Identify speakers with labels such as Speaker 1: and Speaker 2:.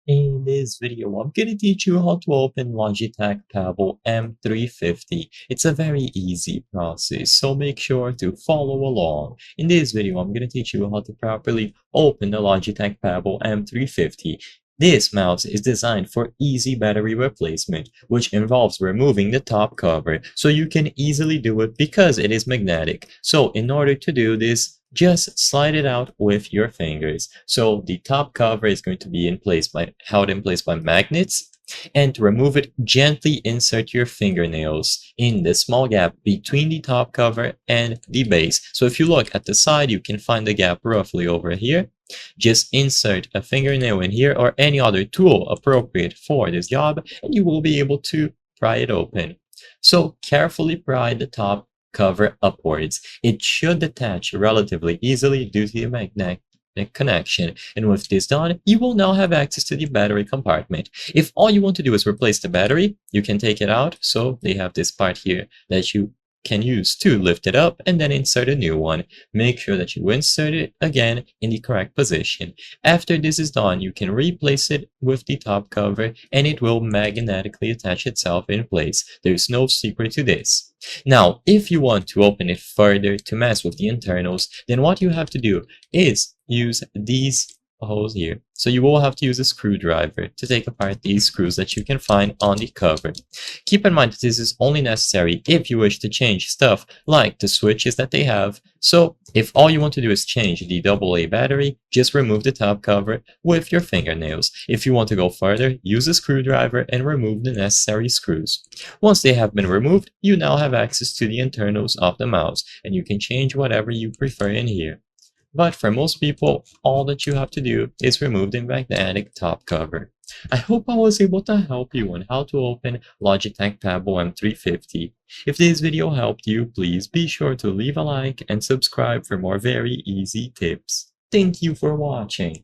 Speaker 1: In this video, I'm going to teach you how to open Logitech Pebble M350. It's a very easy process, so make sure to follow along. In this video, I'm going to teach you how to properly open the Logitech Pebble M350. This mouse is designed for easy battery replacement, which involves removing the top cover, so you can easily do it because it is magnetic. So in order to do this, just slide it out with your fingers. So the top cover is going to be held in place by magnets. And to remove it, gently insert your fingernails in the small gap between the top cover and the base. So if you look at the side, you can find the gap roughly over here. Just insert a fingernail in here or any other tool appropriate for this job, and you will be able to pry it open. So carefully pry the top cover upwards. It should detach relatively easily due to the magnetic connection. And with this done, you will now have access to the battery compartment. If all you want to do is replace the battery, you can take it out. So they have this part here that you can use to lift it up and then insert a new one. Make sure that you insert it again in the correct position. After this is done, you can replace it with the top cover and it will magnetically attach itself in place. There's no secret to this. Now, if you want to open it further to mess with the internals, then what you have to do is use these holes here. So you will have to use a screwdriver to take apart these screws that you can find on the cover. Keep in mind that this is only necessary if you wish to change stuff like the switches that they have. So if all you want to do is change the AA battery, just remove the top cover with your fingernails. If you want to go further, use a screwdriver and remove the necessary screws. Once they have been removed, you now have access to the internals of the mouse, and you can change whatever you prefer in here. But for most people, all that you have to do is remove the magnetic top cover. I hope I was able to help you on how to open Logitech Pebble M350. If this video helped you, please be sure to leave a like and subscribe for more very easy tips. Thank you for watching.